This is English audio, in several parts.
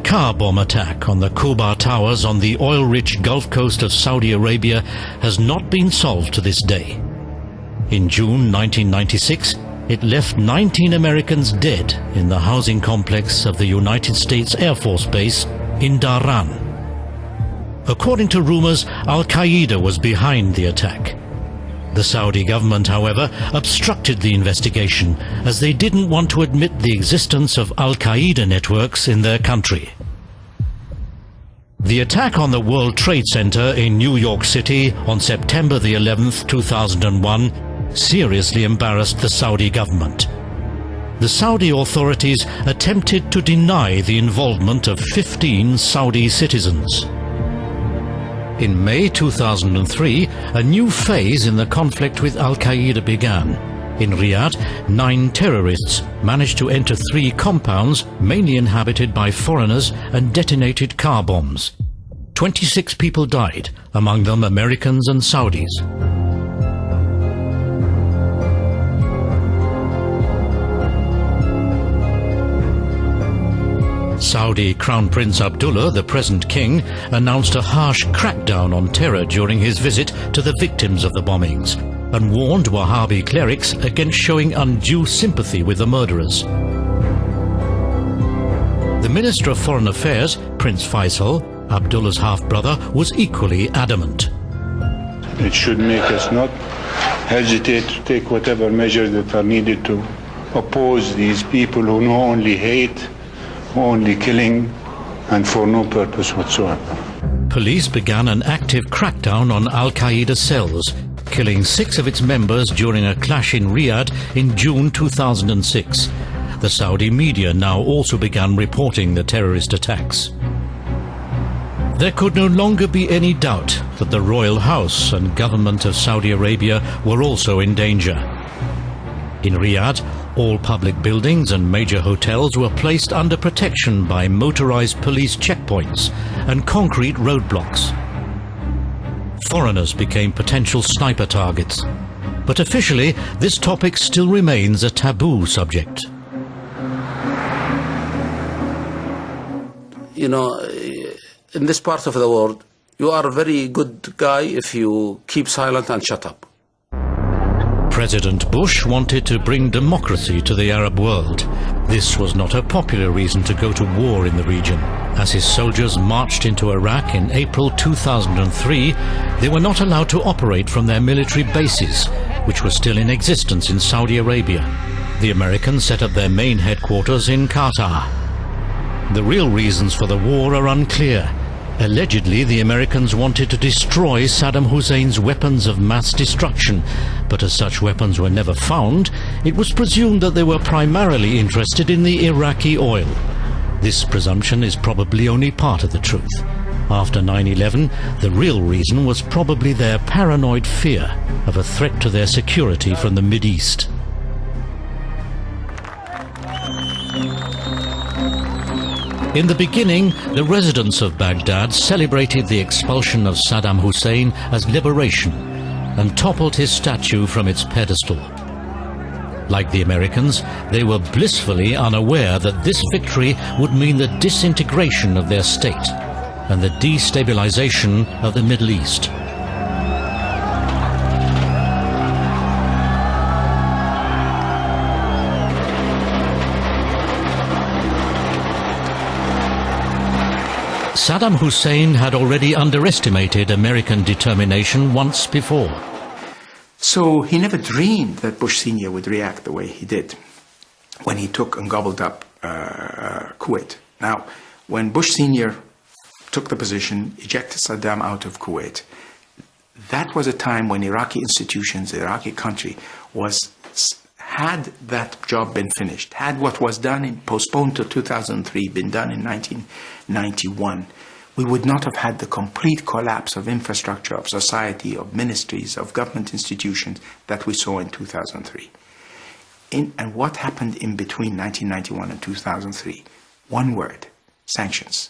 car bomb attack on the Khobar Towers on the oil-rich Gulf coast of Saudi Arabia has not been solved to this day. In June 1996, it left 19 Americans dead in the housing complex of the United States Air Force Base in Dhahran. According to rumors, Al-Qaeda was behind the attack. The Saudi government, however, obstructed the investigation as they didn't want to admit the existence of Al-Qaeda networks in their country. The attack on the World Trade Center in New York City on September the 11th, 2001 seriously embarrassed the Saudi government. The Saudi authorities attempted to deny the involvement of 15 Saudi citizens. In May 2003, a new phase in the conflict with Al-Qaeda began. In Riyadh, 9 terrorists managed to enter 3 compounds, mainly inhabited by foreigners, and detonated car bombs. 26 people died, among them Americans and Saudis. Saudi Crown Prince Abdullah, the present king, announced a harsh crackdown on terror during his visit to the victims of the bombings and warned Wahhabi clerics against showing undue sympathy with the murderers. The Minister of Foreign Affairs, Prince Faisal, Abdullah's half-brother, was equally adamant. It should make us not hesitate to take whatever measures that are needed to oppose these people who know only hate, only killing, and for no purpose whatsoever. Police began an active crackdown on Al-Qaeda cells, killing 6 of its members during a clash in Riyadh in June 2006. The Saudi media now also began reporting the terrorist attacks. There could no longer be any doubt that the royal house and government of Saudi Arabia were also in danger. In Riyadh, all public buildings and major hotels were placed under protection by motorized police checkpoints and concrete roadblocks. Foreigners became potential sniper targets, but officially this topic still remains a taboo subject. You know, in this part of the world, you are a very good guy if you keep silent and shut up. President Bush wanted to bring democracy to the Arab world. This was not a popular reason to go to war in the region. As his soldiers marched into Iraq in April 2003, they were not allowed to operate from their military bases, which were still in existence in Saudi Arabia. The Americans set up their main headquarters in Qatar. The real reasons for the war are unclear. Allegedly, the Americans wanted to destroy Saddam Hussein's weapons of mass destruction, but as such weapons were never found, it was presumed that they were primarily interested in the Iraqi oil. This presumption is probably only part of the truth. After 9/11, the real reason was probably their paranoid fear of a threat to their security from the Mideast. In the beginning, the residents of Baghdad celebrated the expulsion of Saddam Hussein as liberation and toppled his statue from its pedestal. Like the Americans, they were blissfully unaware that this victory would mean the disintegration of their state and the destabilization of the Middle East. Saddam Hussein had already underestimated American determination once before. So he never dreamed that Bush Sr. would react the way he did when he took and gobbled up Kuwait. Now, when Bush Sr. took the position, ejected Saddam out of Kuwait, that was a time when Iraqi institutions, the Iraqi country, had that job been finished, had what was done postponed to 2003 been done in 1991, we would not have had the complete collapse of infrastructure, of society, of ministries, of government institutions that we saw in 2003. And what happened in between 1991 and 2003? One word: sanctions.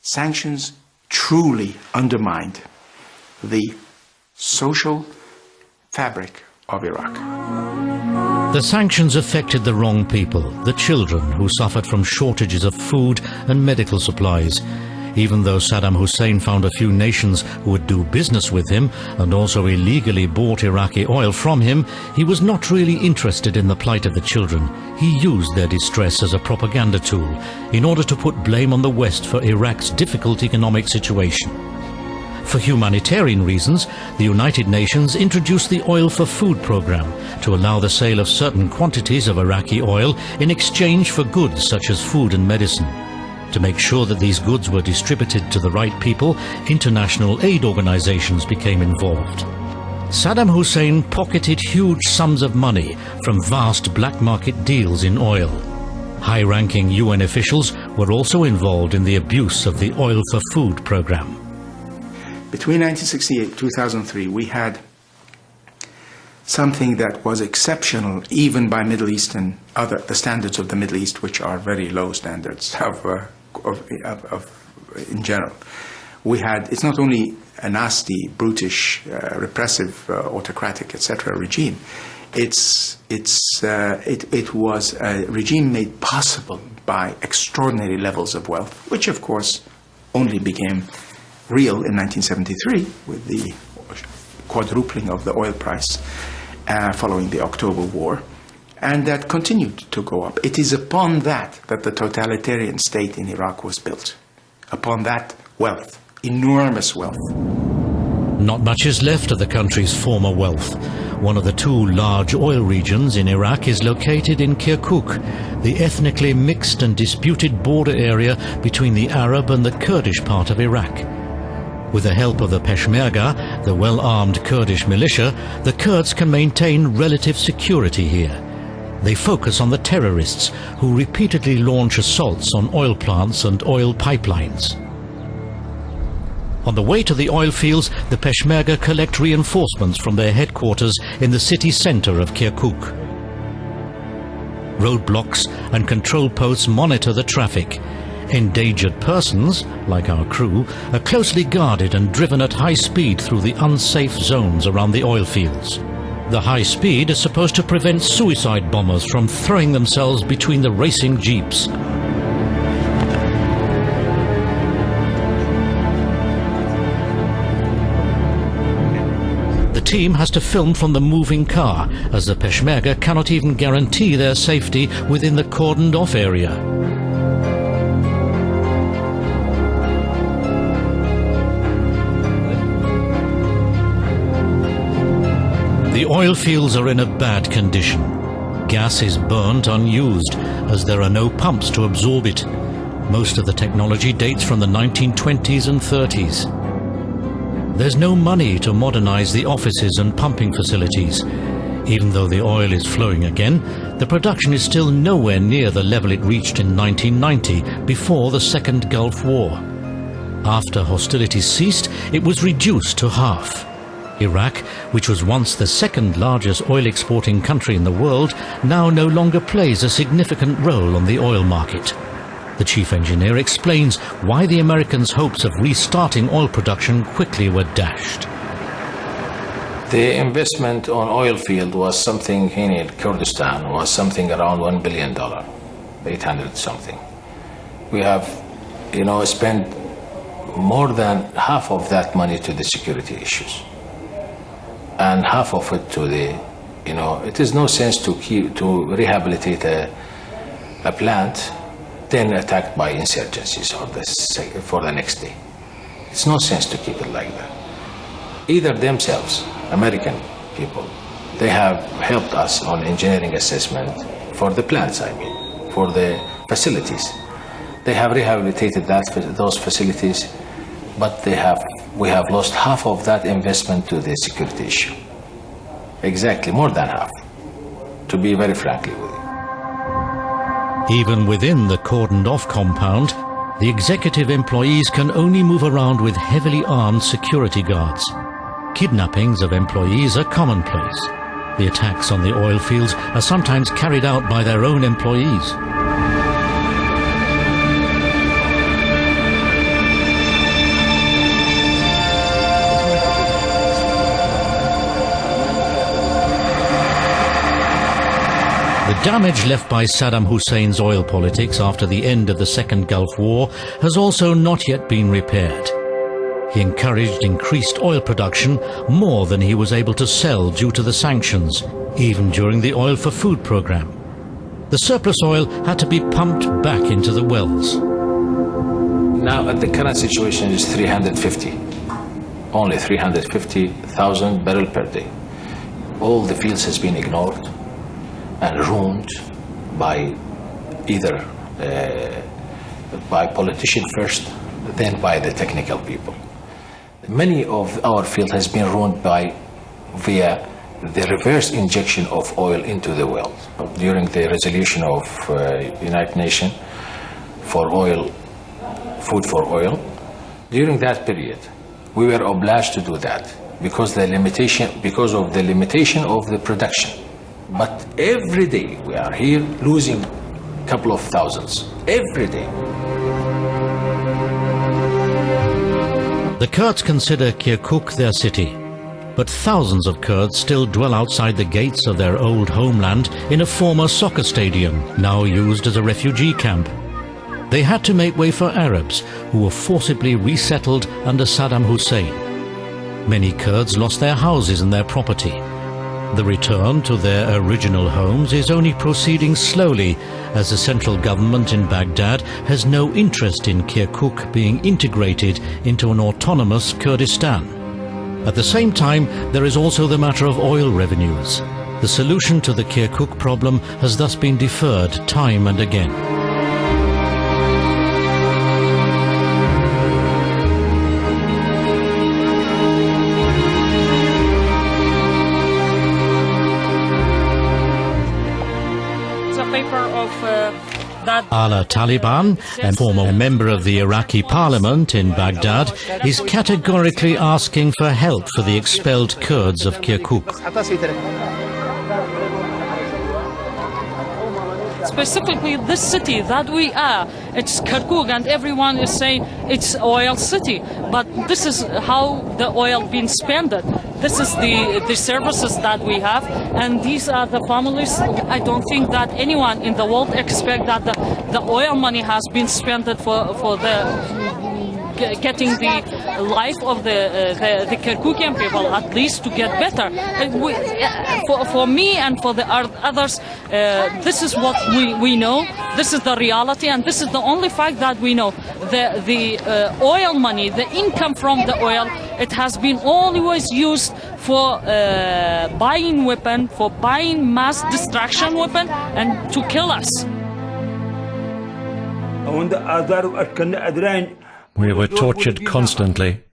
Sanctions truly undermined the social fabric of Iraq. The sanctions affected the wrong people, the children who suffered from shortages of food and medical supplies. Even though Saddam Hussein found a few nations who would do business with him and also illegally bought Iraqi oil from him, he was not really interested in the plight of the children. He used their distress as a propaganda tool in order to put blame on the West for Iraq's difficult economic situation. For humanitarian reasons, the United Nations introduced the Oil for Food program to allow the sale of certain quantities of Iraqi oil in exchange for goods such as food and medicine. To make sure that these goods were distributed to the right people, international aid organizations became involved. Saddam Hussein pocketed huge sums of money from vast black market deals in oil. High-ranking UN officials were also involved in the abuse of the Oil for Food program. Between 1968 and 2003, we had something that was exceptional even by Middle Eastern, the standards of the Middle East, which are very low standards in general. We had, it's not only a nasty, brutish, repressive, autocratic, etc. regime, it was a regime made possible by extraordinary levels of wealth, which of course only became real in 1973 with the quadrupling of the oil price following the October War, and that continued to go up. It is upon that that the totalitarian state in Iraq was built, upon that wealth, enormous wealth. Not much is left of the country's former wealth. One of the two large oil regions in Iraq is located in Kirkuk, the ethnically mixed and disputed border area between the Arab and the Kurdish part of Iraq. With the help of the Peshmerga, the well-armed Kurdish militia, the Kurds can maintain relative security here. They focus on the terrorists who repeatedly launch assaults on oil plants and oil pipelines. On the way to the oil fields, the Peshmerga collect reinforcements from their headquarters in the city center of Kirkuk. Roadblocks and control posts monitor the traffic. Endangered persons, like our crew, are closely guarded and driven at high speed through the unsafe zones around the oil fields. The high speed is supposed to prevent suicide bombers from throwing themselves between the racing jeeps. The team has to film from the moving car, as the Peshmerga cannot even guarantee their safety within the cordoned-off area. The oil fields are in a bad condition. Gas is burnt unused, as there are no pumps to absorb it. Most of the technology dates from the 1920s and 30s. There's no money to modernize the offices and pumping facilities. Even though the oil is flowing again, the production is still nowhere near the level it reached in 1990, before the Second Gulf War. After hostilities ceased, it was reduced to half. Iraq, which was once the second largest oil exporting country in the world, now no longer plays a significant role on the oil market. The chief engineer explains why the Americans' hopes of restarting oil production quickly were dashed. The investment on oil field was something in Kurdistan was something around $1 billion, 800 something. We have, spent more than half of that money to the security issues, and half of it to the, it is no sense to rehabilitate a plant then attacked by insurgencies for the next day. It's no sense to keep it like that. Either themselves, American people, they have helped us on engineering assessment for the plants, for the facilities. They have rehabilitated those facilities, but we have lost half of that investment to the security issue. Exactly, more than half, to be very frankly with you. Even within the cordoned-off compound, the executive employees can only move around with heavily armed security guards. Kidnappings of employees are commonplace. The attacks on the oil fields are sometimes carried out by their own employees. The damage left by Saddam Hussein's oil politics after the end of the Second Gulf War has also not yet been repaired. He encouraged increased oil production more than he was able to sell due to the sanctions, even during the Oil for Food program. The surplus oil had to be pumped back into the wells. Now, the current situation is 350, only 350,000 barrels per day. All the fields has been ignored and ruined by either by politicians first, then by the technical people. Many of our field has been ruined via the reverse injection of oil into the well. During the resolution of United Nations for oil, food for oil, during that period, we were obliged to do that because of the limitation of the production. But every day we are here losing a couple of thousands, every day. The Kurds consider Kirkuk their city, but thousands of Kurds still dwell outside the gates of their old homeland in a former soccer stadium, now used as a refugee camp. They had to make way for Arabs, who were forcibly resettled under Saddam Hussein. Many Kurds lost their houses and their property. The return to their original homes is only proceeding slowly, as the central government in Baghdad has no interest in Kirkuk being integrated into an autonomous Kurdistan. At the same time, there is also the matter of oil revenues. The solution to the Kirkuk problem has thus been deferred time and again. Ala Taliban, a former member of the Iraqi parliament in Baghdad, is categorically asking for help for the expelled Kurds of Kirkuk. Specifically this city that we are, it's Kirkuk, and everyone is saying it's oil city, but this is how the oil being spent. This is the services that we have, and these are the families. I don't think that anyone in the world expect that the oil money has been spent for the getting the life of the Kirkukian people at least to get better. For me and for the others, this is what we know. This is the reality, and this is the only fact that we know. The oil money, the income from the oil, it has been always used for buying weapon, for buying mass destruction weapon, and to kill us. We were tortured constantly.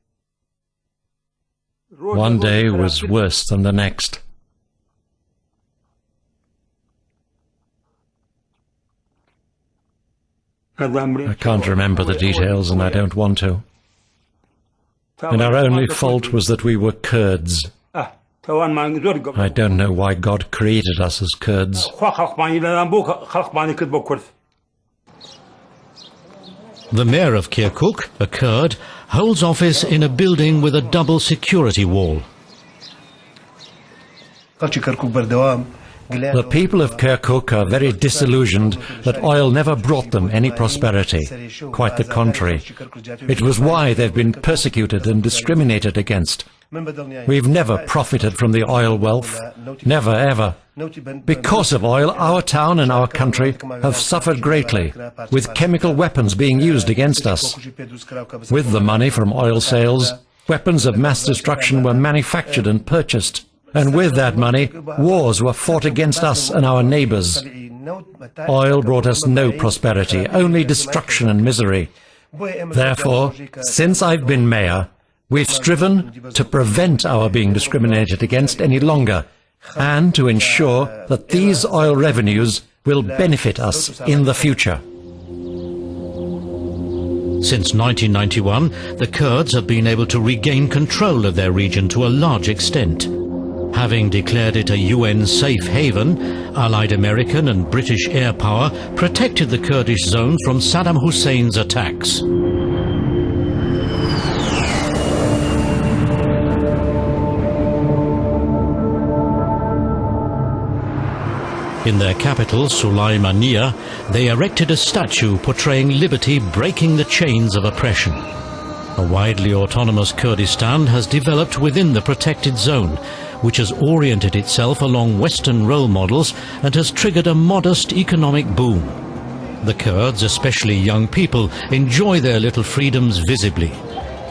One day was worse than the next. I can't remember the details, and I don't want to. And our only fault was that we were Kurds. I don't know why God created us as Kurds. The mayor of Kirkuk, a Kurd, holds office in a building with a double security wall. The people of Kirkuk are very disillusioned that oil never brought them any prosperity. Quite the contrary. It was why they've been persecuted and discriminated against. We've never profited from the oil wealth. Never, ever. Because of oil, our town and our country have suffered greatly, with chemical weapons being used against us. With the money from oil sales, weapons of mass destruction were manufactured and purchased. And with that money, wars were fought against us and our neighbors. Oil brought us no prosperity, only destruction and misery. Therefore, since I've been mayor, we've striven to prevent our being discriminated against any longer, and to ensure that these oil revenues will benefit us in the future. Since 1991, the Kurds have been able to regain control of their region to a large extent. Having declared it a UN safe haven, Allied American and British air power protected the Kurdish zone from Saddam Hussein's attacks. In their capital, Sulaimania, they erected a statue portraying liberty breaking the chains of oppression. A widely autonomous Kurdistan has developed within the protected zone, which has oriented itself along Western role models and has triggered a modest economic boom. The Kurds, especially young people, enjoy their little freedoms visibly.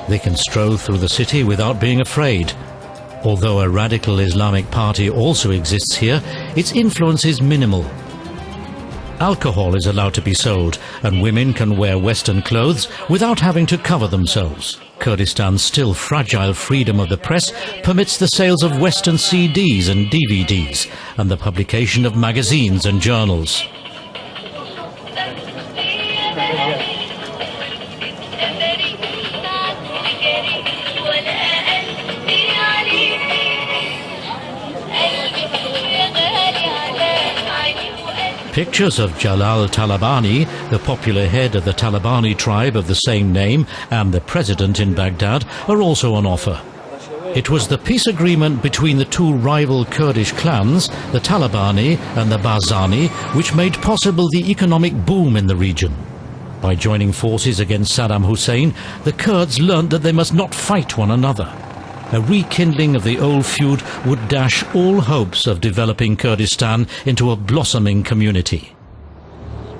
They can stroll through the city without being afraid. Although a radical Islamic party also exists here, its influence is minimal. Alcohol is allowed to be sold, and women can wear Western clothes without having to cover themselves. Kurdistan's still fragile freedom of the press permits the sales of Western CDs and DVDs, and the publication of magazines and journals. Pictures of Jalal Talabani, the popular head of the Talabani tribe of the same name, and the president in Baghdad are also on offer. It was the peace agreement between the two rival Kurdish clans, the Talabani and the Barzani, which made possible the economic boom in the region. By joining forces against Saddam Hussein, the Kurds learned that they must not fight one another. A rekindling of the old feud would dash all hopes of developing Kurdistan into a blossoming community.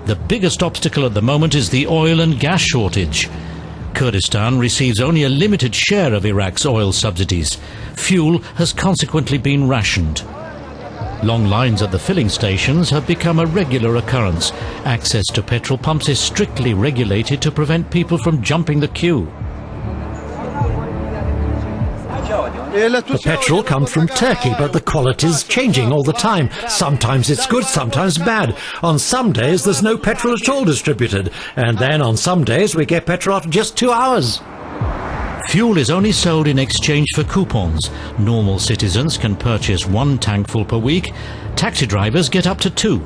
The biggest obstacle at the moment is the oil and gas shortage. Kurdistan receives only a limited share of Iraq's oil subsidies. Fuel has consequently been rationed. Long lines at the filling stations have become a regular occurrence. Access to petrol pumps is strictly regulated to prevent people from jumping the queue. The petrol comes from Turkey, but the quality's changing all the time. Sometimes it's good, sometimes bad. On some days there's no petrol at all distributed, and then on some days we get petrol after just 2 hours. Fuel is only sold in exchange for coupons. Normal citizens can purchase 1 tankful per week. Taxi drivers get up to 2.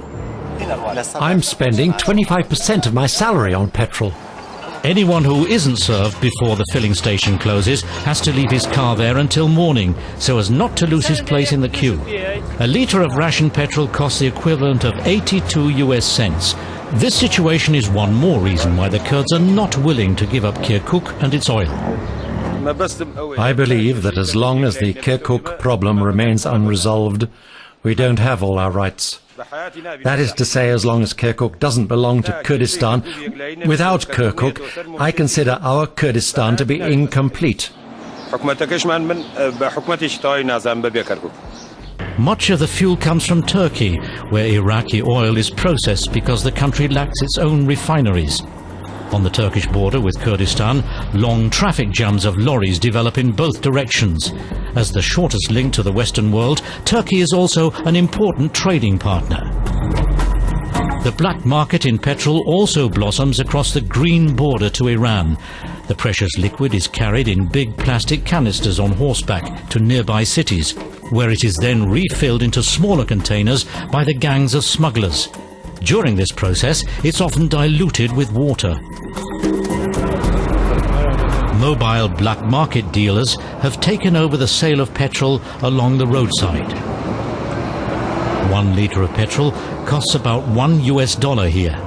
I'm spending 25% of my salary on petrol. Anyone who isn't served before the filling station closes has to leave his car there until morning, so as not to lose his place in the queue. A litre of ration petrol costs the equivalent of 82 US cents. This situation is one more reason why the Kurds are not willing to give up Kirkuk and its oil. I believe that as long as the Kirkuk problem remains unresolved, we don't have all our rights. That is to say, as long as Kirkuk doesn't belong to Kurdistan, without Kirkuk, I consider our Kurdistan to be incomplete. Much of the fuel comes from Turkey, where Iraqi oil is processed because the country lacks its own refineries. On the Turkish border with Kurdistan, long traffic jams of lorries develop in both directions. As the shortest link to the Western world, Turkey is also an important trading partner. The black market in petrol also blossoms across the green border to Iran. The precious liquid is carried in big plastic canisters on horseback to nearby cities, where it is then refilled into smaller containers by the gangs of smugglers. During this process, it's often diluted with water. Mobile black market dealers have taken over the sale of petrol along the roadside. 1 litre of petrol costs about $1 US here.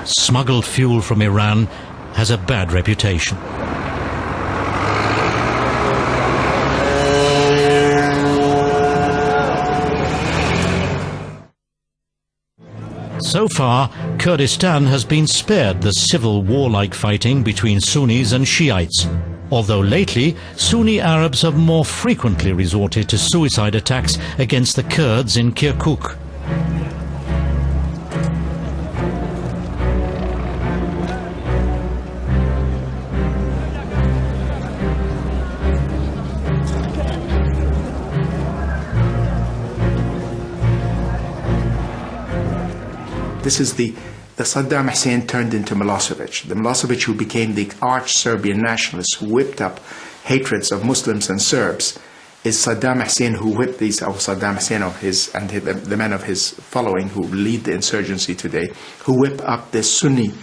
Smuggled fuel from Iran has a bad reputation. So far, Kurdistan has been spared the civil war-like fighting between Sunnis and Shiites, although lately Sunni Arabs have more frequently resorted to suicide attacks against the Kurds in Kirkuk. This is the Saddam Hussein turned into Milosevic. The Milosevic who became the arch-Serbian nationalist who whipped up hatreds of Muslims and Serbs is Saddam Hussein who whipped these, Saddam Hussein and the men of his following who lead the insurgency today, who whip up this Sunni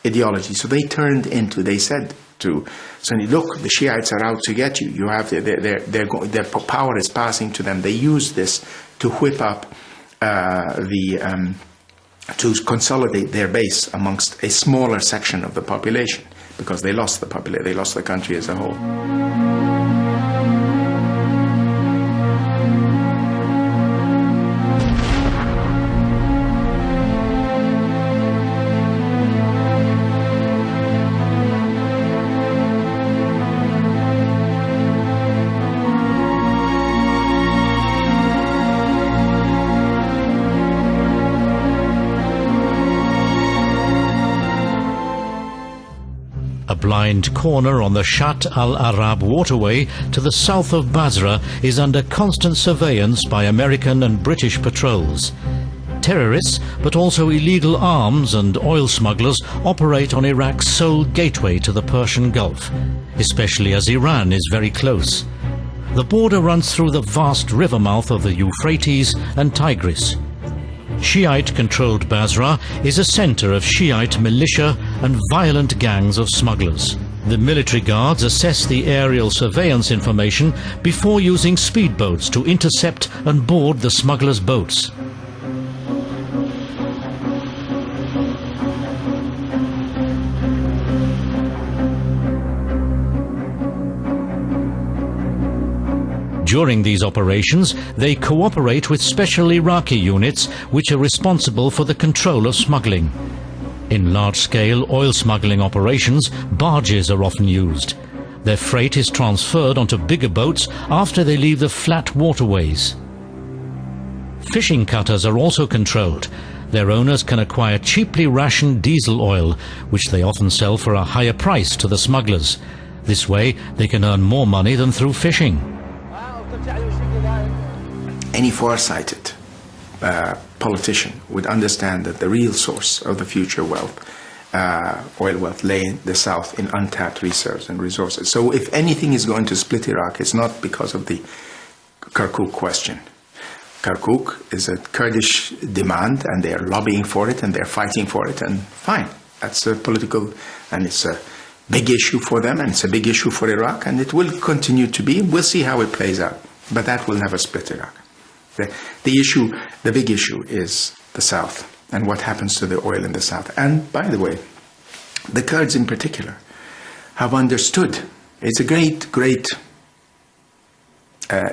ideology. So they turned into, they said to Sunni. Look, the Shiites are out to get you. You have their power is passing to them. They use this to whip up to consolidate their base amongst a smaller section of the population, because they lost the country as a whole. A blind corner on the Shatt al-Arab waterway to the south of Basra is under constant surveillance by American and British patrols. Terrorists, but also illegal arms and oil smugglers, operate on Iraq's sole gateway to the Persian Gulf, especially as Iran is very close. The border runs through the vast river mouth of the Euphrates and Tigris. Shiite-controlled Basra is a center of Shiite militia and violent gangs of smugglers. The military guards assess the aerial surveillance information before using speedboats to intercept and board the smugglers' boats. During these operations, they cooperate with special Iraqi units which are responsible for the control of smuggling. In large-scale oil smuggling operations, barges are often used. Their freight is transferred onto bigger boats after they leave the flat waterways. Fishing cutters are also controlled. Their owners can acquire cheaply rationed diesel oil, which they often sell for a higher price to the smugglers. This way, they can earn more money than through fishing. Any farsighted politician would understand that the real source of the future wealth, oil wealth, lay in the south in untapped reserves and resources. So if anything is going to split Iraq, it's not because of the Kirkuk question. Kirkuk is a Kurdish demand, and they're lobbying for it, and they're fighting for it, and fine. That's a political, and it's a big issue for them, and it's a big issue for Iraq, and it will continue to be. We'll see how it plays out, but that will never split Iraq. The big issue is the south and what happens to the oil in the south. And by the way, the Kurds in particular have understood. It's a great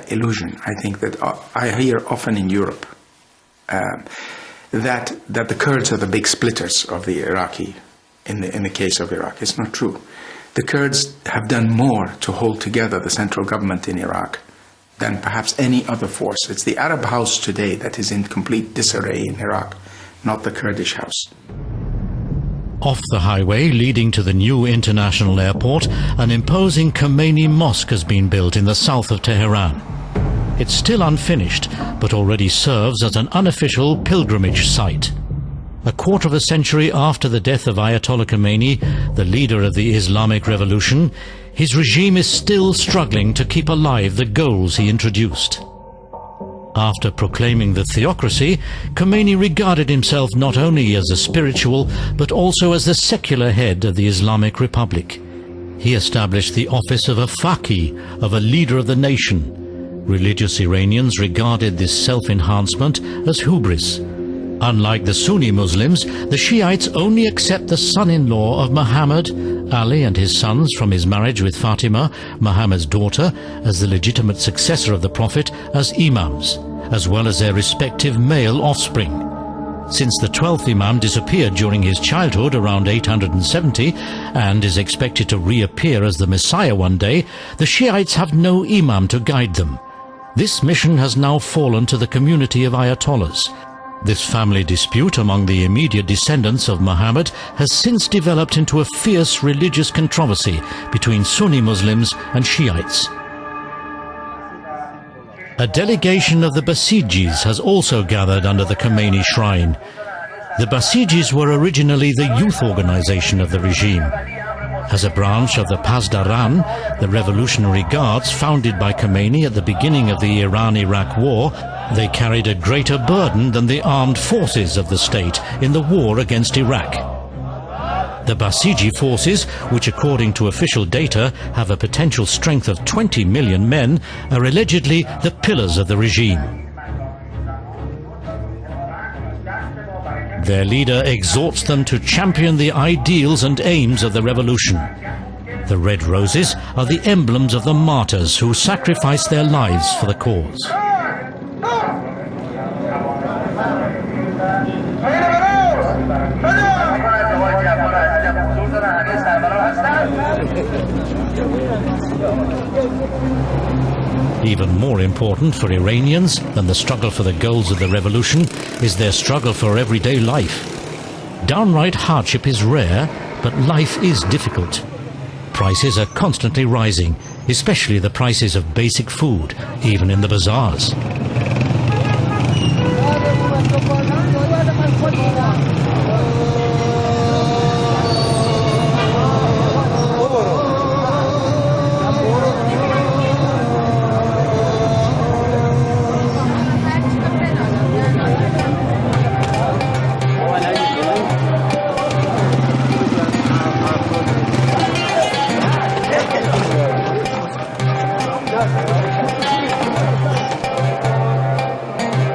illusion, I think, that I hear often in Europe, that the Kurds are the big splitters of the Iraqi, in the case of Iraq. It's not true. The Kurds have done more to hold together the central government in Iraq than perhaps any other force. It's the Arab house today that is in complete disarray in Iraq, not the Kurdish house. Off the highway leading to the new international airport, an imposing Khomeini mosque has been built in the south of Tehran. It's still unfinished, but already serves as an unofficial pilgrimage site. A quarter of a century after the death of Ayatollah Khomeini, the leader of the Islamic Revolution, his regime is still struggling to keep alive the goals he introduced. After proclaiming the theocracy, Khomeini regarded himself not only as a spiritual, but also as the secular head of the Islamic Republic. He established the office of a faqih, of a leader of the nation. Religious Iranians regarded this self-enhancement as hubris. Unlike the Sunni Muslims, the Shiites only accept the son-in-law of Muhammad, Ali and his sons from his marriage with Fatima, Muhammad's daughter, as the legitimate successor of the Prophet, as imams, as well as their respective male offspring. Since the 12th Imam disappeared during his childhood around 870 and is expected to reappear as the Messiah one day, the Shiites have no Imam to guide them. This mission has now fallen to the community of Ayatollahs. This family dispute among the immediate descendants of Muhammad has since developed into a fierce religious controversy between Sunni Muslims and Shiites. A delegation of the Basijis has also gathered under the Khomeini shrine. The Basijis were originally the youth organization of the regime. As a branch of the Pasdaran, the Revolutionary Guards founded by Khomeini at the beginning of the Iran-Iraq War, they carried a greater burden than the armed forces of the state in the war against Iraq. The Basiji forces, which according to official data have a potential strength of 20 million men, are allegedly the pillars of the regime. Their leader exhorts them to champion the ideals and aims of the revolution. The red roses are the emblems of the martyrs who sacrificed their lives for the cause. Even more important for Iranians than the struggle for the goals of the revolution is their struggle for everyday life. Downright hardship is rare, but life is difficult. Prices are constantly rising, especially the prices of basic food, even in the bazaars.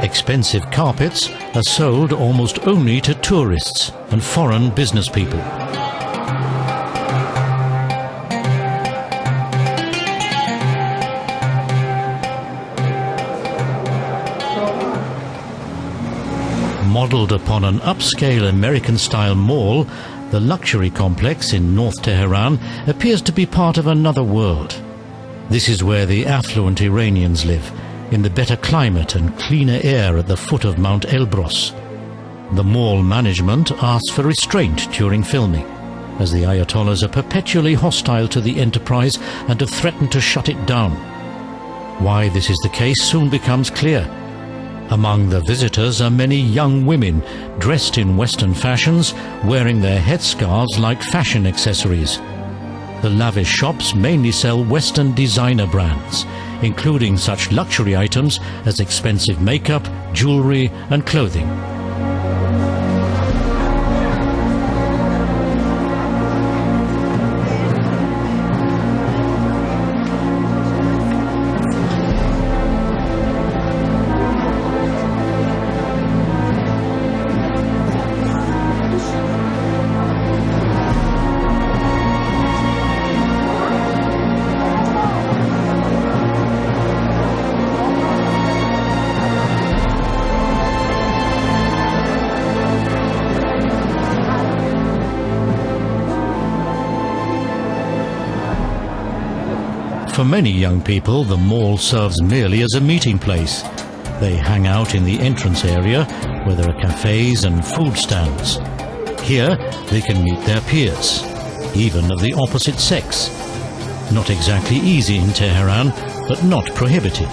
Expensive carpets are sold almost only to tourists and foreign business people. Modelled upon an upscale American-style mall, the luxury complex in North Tehran appears to be part of another world. This is where the affluent Iranians live, in the better climate and cleaner air at the foot of Mount Elbrus. The mall management asks for restraint during filming, as the Ayatollahs are perpetually hostile to the enterprise and have threatened to shut it down. Why this is the case soon becomes clear. Among the visitors are many young women dressed in Western fashions, wearing their headscarves like fashion accessories. The lavish shops mainly sell Western designer brands, including such luxury items as expensive makeup, jewelry and clothing. For many young people, the mall serves merely as a meeting place. They hang out in the entrance area, where there are cafes and food stands. Here, they can meet their peers, even of the opposite sex. Not exactly easy in Tehran, but not prohibited.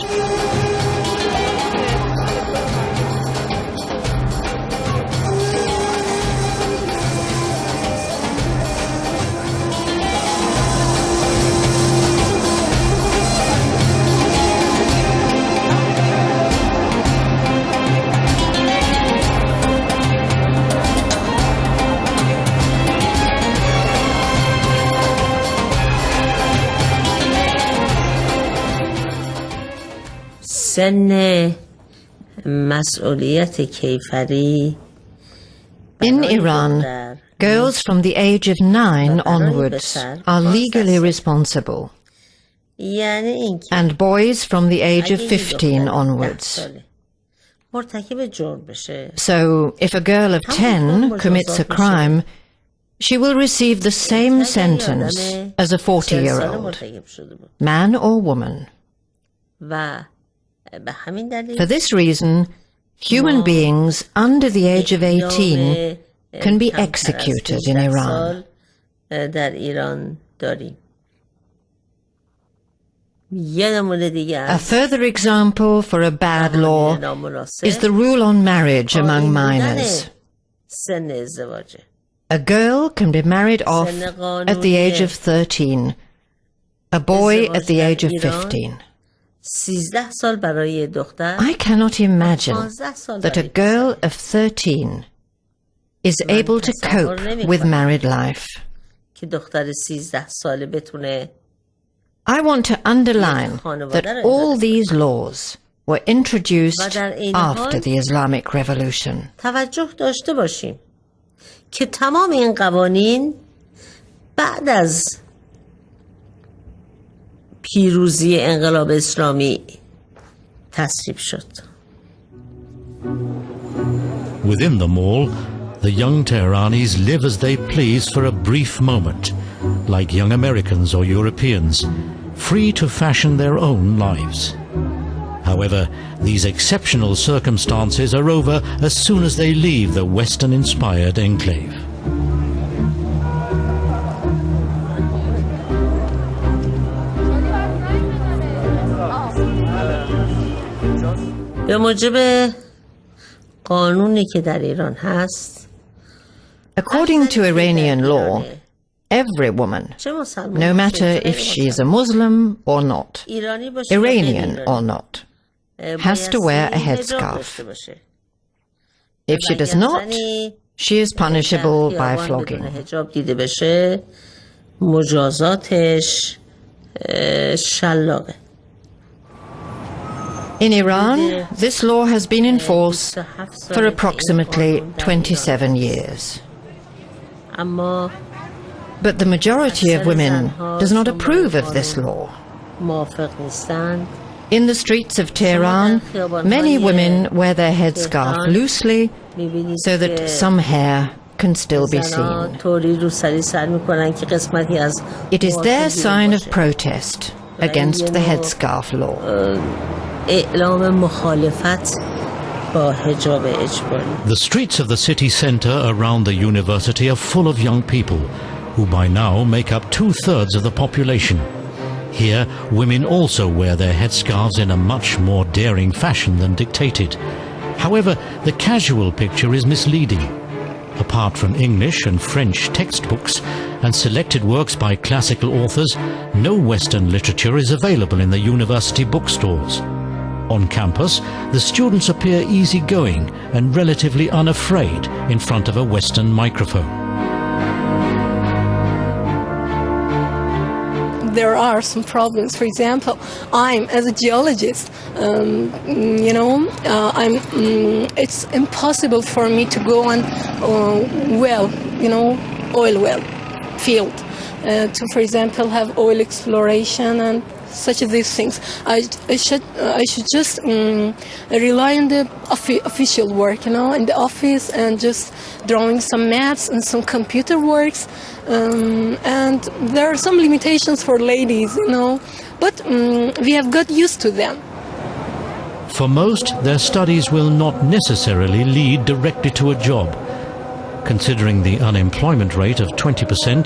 سن مسئولیت کیفری In Iran, girls from the age of 9 onwards are legally responsible, and boys from the age of 15 onwards. So, if a girl of 10 commits a crime, she will receive the same sentence as a 40-year-old, man or woman. For this reason, human beings under the age of 18 can be executed in Iran. A further example for a bad law is the rule on marriage among minors. A girl can be married off at the age of 13, a boy at the age of 15. I cannot imagine that a girl of 13 is able to cope with married life. که دختر 13 ساله بتونه I want to underline that all these laws were introduced after the Islamic Revolution. توجه داشته باشیم که تمام این قوانین بعد از پیروزی انقلاب اسلامی تصویب شد. Within the mall, the young Tehranis live as they please for a brief moment, like young Americans or Europeans, free to fashion their own lives. However, these exceptional circumstances are over as soon as they leave the Western-inspired enclave. به موجب قانونی که در ایران هست According to Iranian law, every woman, no matter if she is a Muslim or not, Iranian or not, has to wear a headscarf. If she does not, she is punishable by flogging. حجاب دیده بشه مجازاتش شلاقه. In Iran, this law has been in force for approximately 27 years. But the majority of women does not approve of this law. In the streets of Tehran, many women wear their headscarf loosely so that some hair can still be seen. It is their sign of protest against the headscarf law. The streets of the city centre around the university are full of young people, who by now make up 2/3 of the population. Here, women also wear their headscarves in a much more daring fashion than dictated. However, the casual picture is misleading. Apart from English and French textbooks and selected works by classical authors, no Western literature is available in the university bookstores. On campus, the students appear easygoing and relatively unafraid in front of a Western microphone. There are some problems. For example, I'm as a geologist, it's impossible for me to go on oil well field to, for example, have oil exploration and such of these things. I should just rely on the official work, in the office, and just drawing some maps and some computer works. And there are some limitations for ladies, but we have got used to them. For most, their studies will not necessarily lead directly to a job. Considering the unemployment rate of 20%,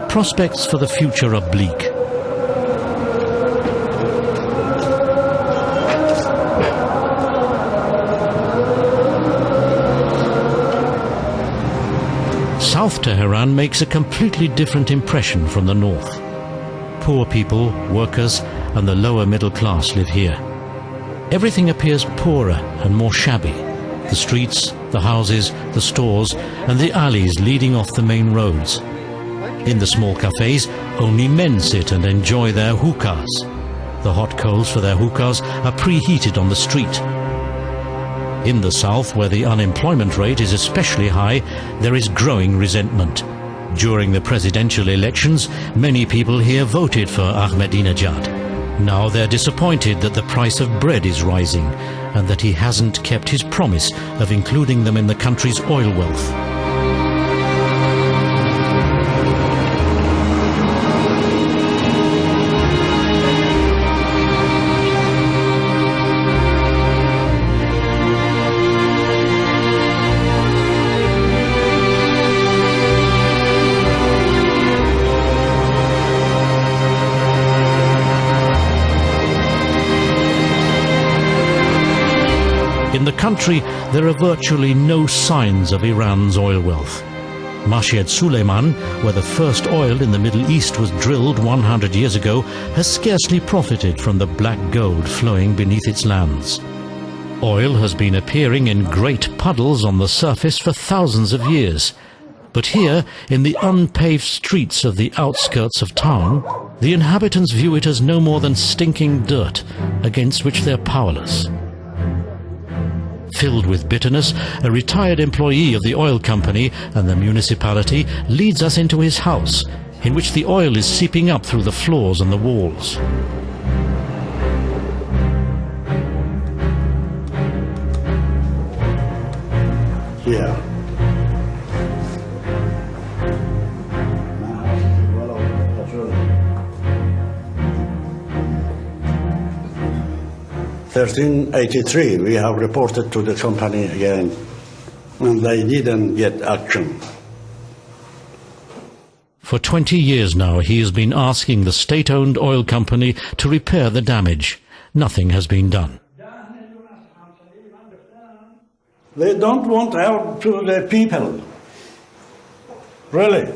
prospects for the future are bleak. South Tehran makes a completely different impression from the north. Poor people, workers, and the lower middle class live here. Everything appears poorer and more shabby. The streets, the houses, the stores, and the alleys leading off the main roads. In the small cafes, only men sit and enjoy their hookahs. The hot coals for their hookahs are preheated on the street. In the south, where the unemployment rate is especially high, there is growing resentment. During the presidential elections, many people here voted for Ahmadinejad. Now they're disappointed that the price of bread is rising and that he hasn't kept his promise of including them in the country's oil wealth. In the country, there are virtually no signs of Iran's oil wealth. Masjid Suleiman, where the first oil in the Middle East was drilled 100 years ago, has scarcely profited from the black gold flowing beneath its lands. Oil has been appearing in great puddles on the surface for thousands of years. But here, in the unpaved streets of the outskirts of town, the inhabitants view it as no more than stinking dirt against which they're powerless. Filled with bitterness, a retired employee of the oil company and the municipality leads us into his house, in which the oil is seeping up through the floors and the walls. Here. 1383, we have reported to the company again, and they didn't get action. For 20 years now, he has been asking the state-owned oil company to repair the damage. Nothing has been done. They don't want help to the people, really.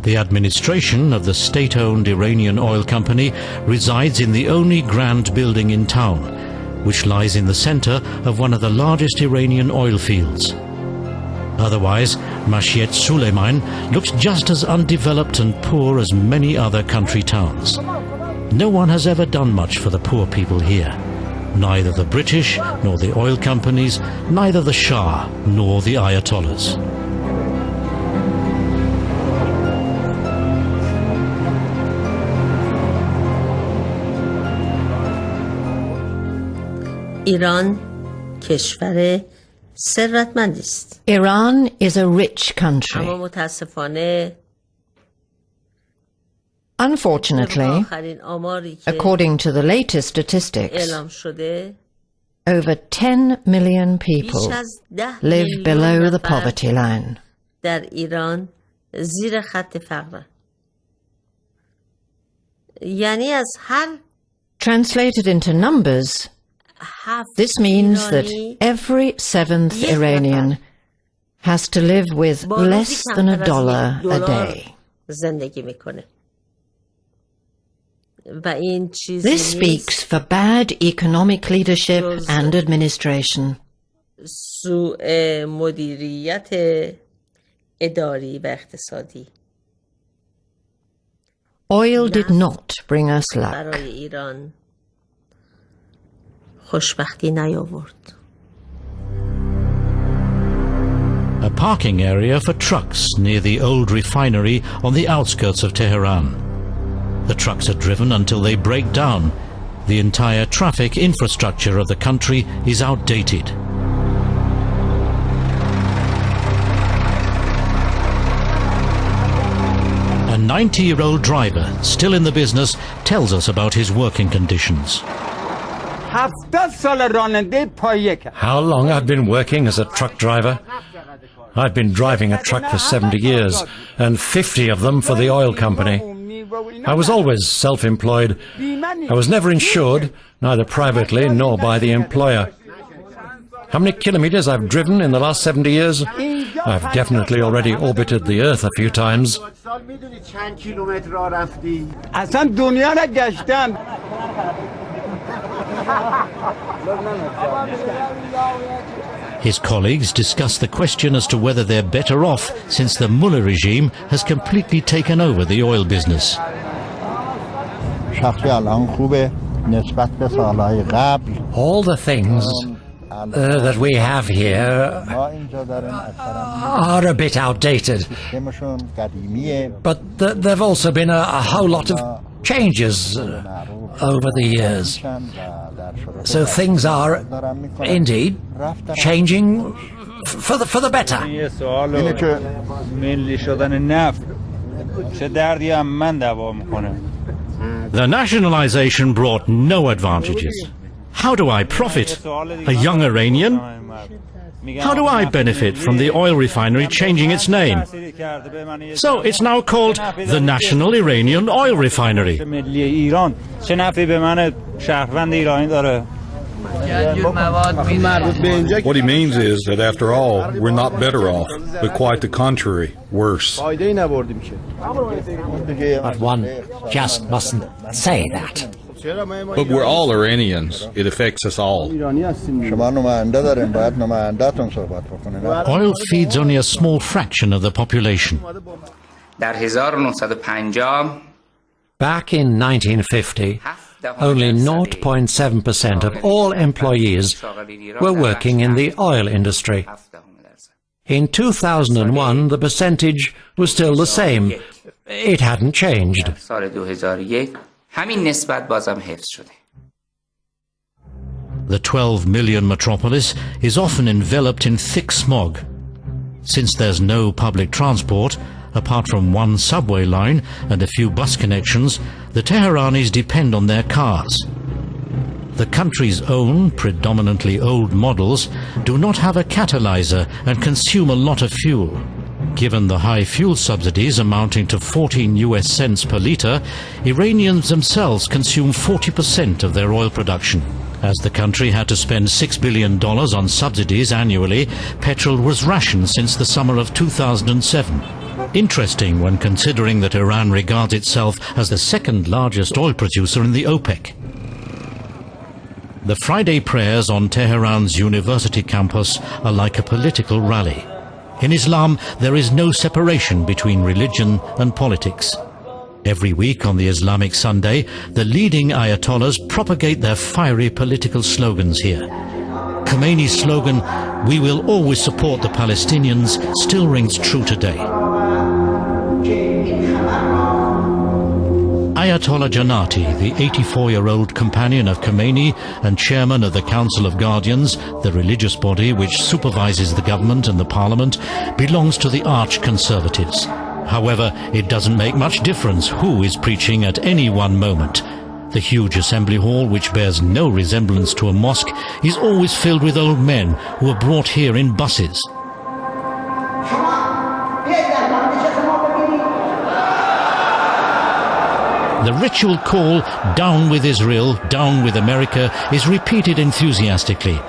The administration of the state-owned Iranian oil company resides in the only grand building in town, which lies in the center of one of the largest Iranian oil fields. Otherwise, Masjed Suleiman looks just as undeveloped and poor as many other country towns. No one has ever done much for the poor people here. Neither the British, nor the oil companies, neither the Shah, nor the Ayatollahs. ایران کشور ثروتمندی است. Iran is a rich country. اما متاسفانه Unfortunately, according to the latest statistics, over 10 million people live below the poverty line. در ایران زیر خط فقر. یعنی از هر Translated into numbers, this means that every seventh Iranian has to live with less than $1 a day. زندگی میکنه. This speaks for bad economic leadership and administration. سوء مدیریت اداری و اقتصادی. Oil did not bring us luck. برای ایران خوشبختی نیاورد. A parking area for trucks near the old refinery on the outskirts of Tehran. The trucks are driven until they break down. The entire traffic infrastructure of the country is outdated. A 90-year-old driver, still in the business, tells us about his working conditions. How long I've been working as a truck driver? I've been driving a truck for 70 years, and 50 of them for the oil company. I was always self-employed. I was never insured, neither privately nor by the employer. How many kilometers I've driven in the last 70 years? I've definitely already orbited the Earth a few times. His colleagues discuss the question as to whether they're better off since the Mullah regime has completely taken over the oil business. All the things that we have here are a bit outdated, but there've also been a whole lot of changes over the years. So things are indeed changing for the better. The nationalization brought no advantages. How do I profit? A young Iranian? How do I benefit from the oil refinery changing its name? So it's now called the National Iranian Oil Refinery. What he means is that after all, we're not better off, but quite the contrary, worse. But one just mustn't say that. But we're all Iranians. It affects us all. Oil feeds only a small fraction of the population. Back in 1950, only 0.7% of all employees were working in the oil industry. In 2001, the percentage was still the same. It hadn't changed. The 12 million metropolis is often enveloped in thick smog. Since there's no public transport, apart from one subway line and a few bus connections, the Teheranis depend on their cars. The country's own, predominantly old models do not have a catalyzer and consume a lot of fuel. Given the high fuel subsidies amounting to 14 US cents per litre, Iranians themselves consume 40% of their oil production. As the country had to spend $6 billion on subsidies annually, petrol was rationed since the summer of 2007. Interesting when considering that Iran regards itself as the second largest oil producer in the OPEC. The Friday prayers on Tehran's university campus are like a political rally. In Islam, there is no separation between religion and politics. Every week on the Islamic Sunday, the leading Ayatollahs propagate their fiery political slogans here. Khomeini's slogan, "We will always support the Palestinians," still rings true today. Ayatollah Jannati, the 84-year-old companion of Khomeini and chairman of the Council of Guardians, the religious body which supervises the government and the parliament, belongs to the arch-conservatives. However, it doesn't make much difference who is preaching at any one moment. The huge assembly hall, which bears no resemblance to a mosque, is always filled with old men who are brought here in buses. The ritual call, "Down with Israel, down with America," is repeated enthusiastically.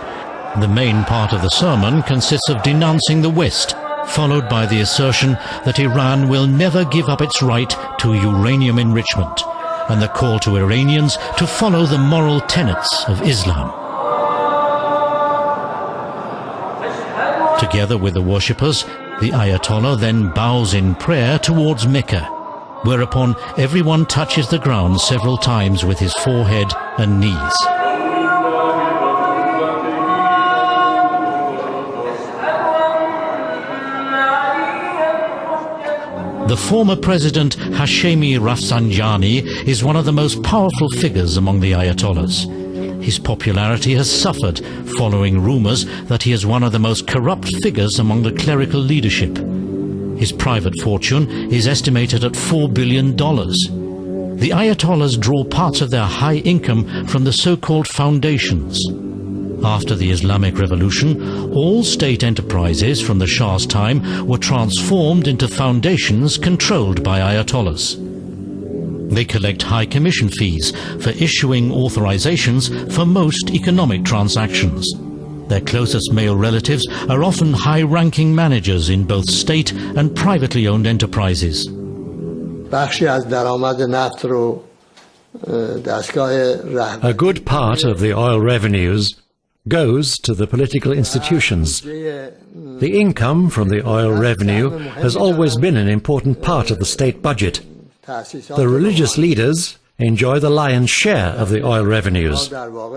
The main part of the sermon consists of denouncing the West, followed by the assertion that Iran will never give up its right to uranium enrichment, and the call to Iranians to follow the moral tenets of Islam. Together with the worshippers, the Ayatollah then bows in prayer towards Mecca, whereupon everyone touches the ground several times with his forehead and knees. The former president Hashemi Rafsanjani is one of the most powerful figures among the Ayatollahs. His popularity has suffered following rumors that he is one of the most corrupt figures among the clerical leadership. His private fortune is estimated at $4 billion. The Ayatollahs draw parts of their high income from the so-called foundations. After the Islamic Revolution, all state enterprises from the Shah's time were transformed into foundations controlled by Ayatollahs. They collect high commission fees for issuing authorizations for most economic transactions. Their closest male relatives are often high-ranking managers in both state and privately owned enterprises. A good part of the oil revenues goes to the political institutions. The income from the oil revenue has always been an important part of the state budget. The religious leaders enjoy the lion's share of the oil revenues.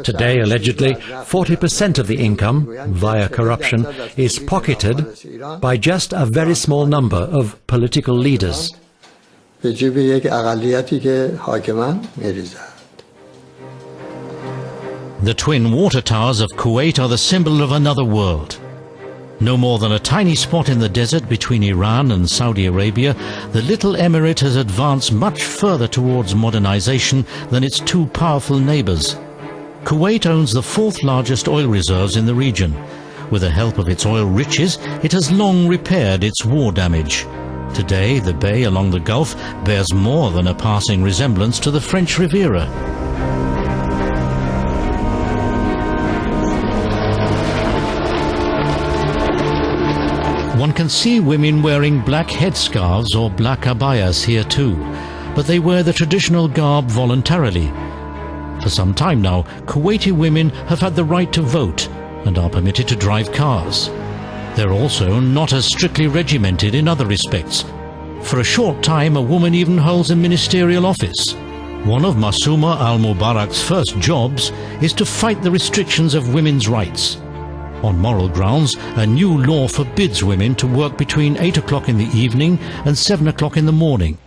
Today, allegedly, 40% of the income, via corruption, is pocketed by just a very small number of political leaders. The twin water towers of Kuwait are the symbol of another world. No more than a tiny spot in the desert between Iran and Saudi Arabia, the little emirate has advanced much further towards modernization than its two powerful neighbors. Kuwait owns the fourth largest oil reserves in the region. With the help of its oil riches, it has long repaired its war damage. Today, the bay along the Gulf bears more than a passing resemblance to the French Riviera. One can see women wearing black headscarves or black abayas here too, but they wear the traditional garb voluntarily. For some time now, Kuwaiti women have had the right to vote and are permitted to drive cars. They're also not as strictly regimented in other respects. For a short time, a woman even holds a ministerial office. One of Masuma al-Mubarak's first jobs is to fight the restrictions of women's rights. On moral grounds, a new law forbids women to work between 8 o'clock in the evening and 7 o'clock in the morning.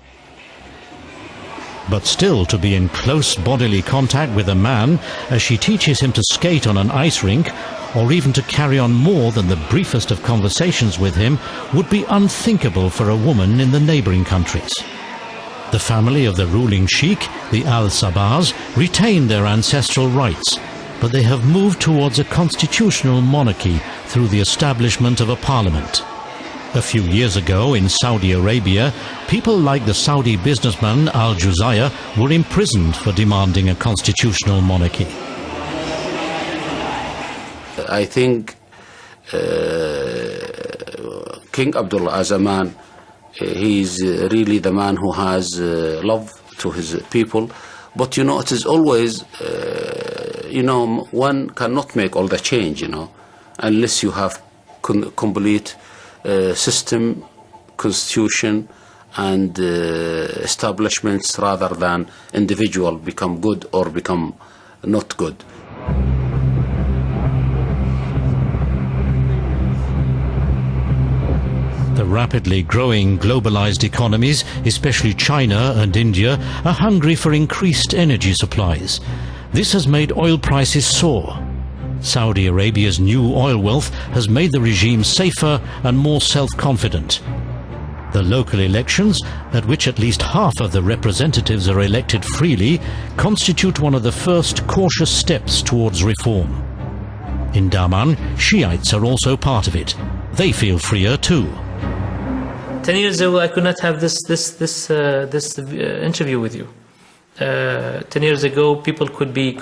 But still, to be in close bodily contact with a man as she teaches him to skate on an ice rink, or even to carry on more than the briefest of conversations with him, would be unthinkable for a woman in the neighboring countries. The family of the ruling sheikh, the Al-Sabahs, retained their ancestral rights, but they have moved towards a constitutional monarchy through the establishment of a parliament. A few years ago in Saudi Arabia, people like the Saudi businessman Al-Juzayya were imprisoned for demanding a constitutional monarchy. I think King Abdullah as a man, he's really the man who has love to his people. But, it is always, one cannot make all the change, unless you have complete system, constitution, and establishments rather than individual become good or become not good. The rapidly growing globalized economies, especially China and India, are hungry for increased energy supplies. This has made oil prices soar. Saudi Arabia's new oil wealth has made the regime safer and more self-confident. The local elections, at which at least half of the representatives are elected freely, constitute one of the first cautious steps towards reform. In Daman, Shiites are also part of it. They feel freer too. 10 years ago, I could not have this interview with you. 10 years ago, people could be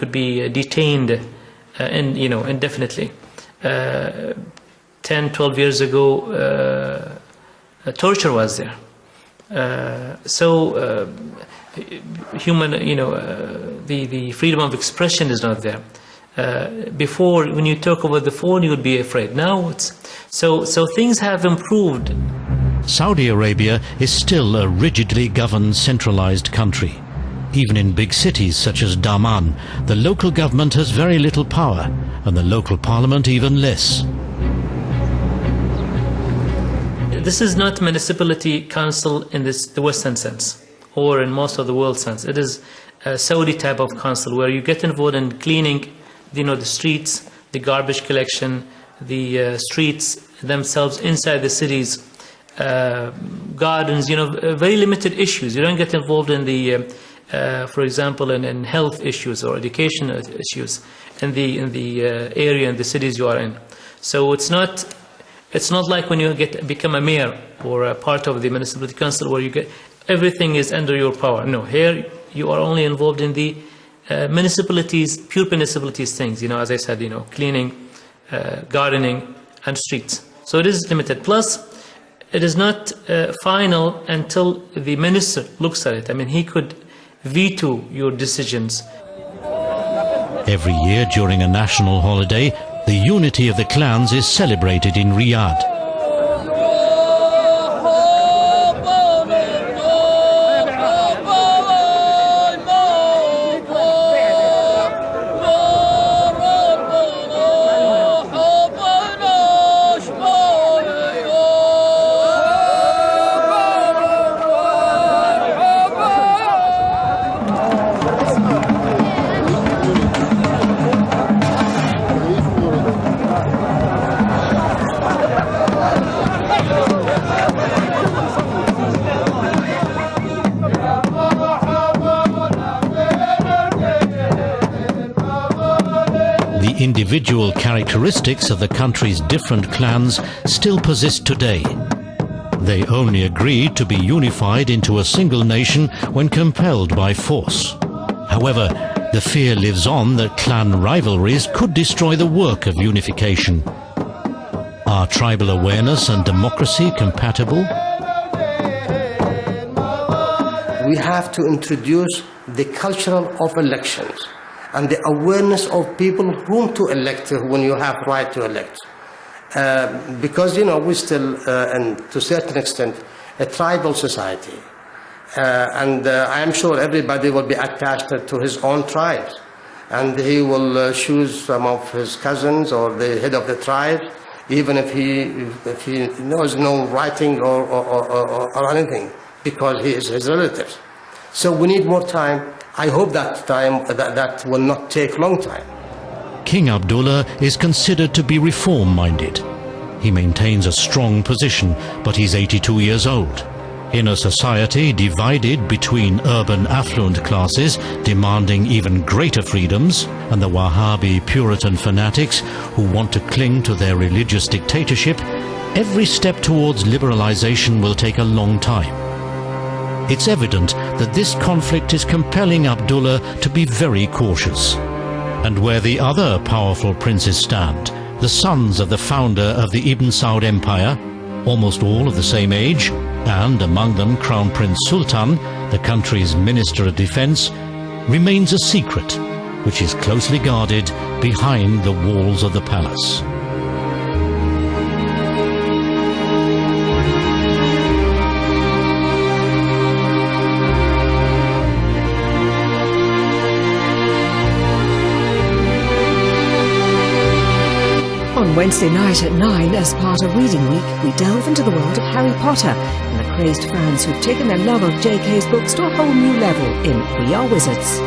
detained indefinitely. 10, 12 years ago, torture was there. The freedom of expression is not there. Before, when you talk about the phone, you would be afraid. Now, so things have improved. Saudi Arabia is still a rigidly governed, centralized country. Even in big cities such as Daman, the local government has very little power, and the local parliament even less. This is not municipality council in the Western sense, or in most of the world sense. It is a Saudi type of council where you get involved in cleaning, the streets, the garbage collection, the streets themselves inside the cities, gardens, very limited issues. You don't get involved in the, for example, in health issues or education issues in the area and the cities you are in. So it's not like when you become a mayor or a part of the municipality council where you get everything is under your power. No, here you are only involved in the municipalities, pure municipalities things. As I said, cleaning, gardening, and streets. So it is limited. Plus, it is not final until the minister looks at it. I mean, he could veto your decisions. Every year during a national holiday, the unity of the clans is celebrated in Riyadh. Individual characteristics of the country's different clans still persist today. They only agreed to be unified into a single nation when compelled by force. However, the fear lives on that clan rivalries could destroy the work of unification. Are tribal awareness and democracy compatible? We have to introduce the culture of elections and the awareness of people whom to elect when you have right to elect. Because, you know, we still, and to a certain extent, a tribal society. And I am sure everybody will be attached to his own tribe. And he will choose some of his cousins or the head of the tribe, even if he knows no writing or anything, because he is his relatives. So we need more time. I hope that will not take long time. King Abdullah is considered to be reform-minded. He maintains a strong position, but he's 82 years old. In a society divided between urban affluent classes demanding even greater freedoms and the Wahhabi Puritan fanatics who want to cling to their religious dictatorship, every step towards liberalization will take a long time. It's evident that this conflict is compelling Abdullah to be very cautious. And where the other powerful princes stand, the sons of the founder of the Ibn Saud Empire, almost all of the same age, and among them Crown Prince Sultan, the country's Minister of Defense, remains a secret, which is closely guarded behind the walls of the palace. On Wednesday night at 9, as part of Reading Week, we delve into the world of Harry Potter and the crazed fans who've taken their love of J.K.'s books to a whole new level in We Are Wizards.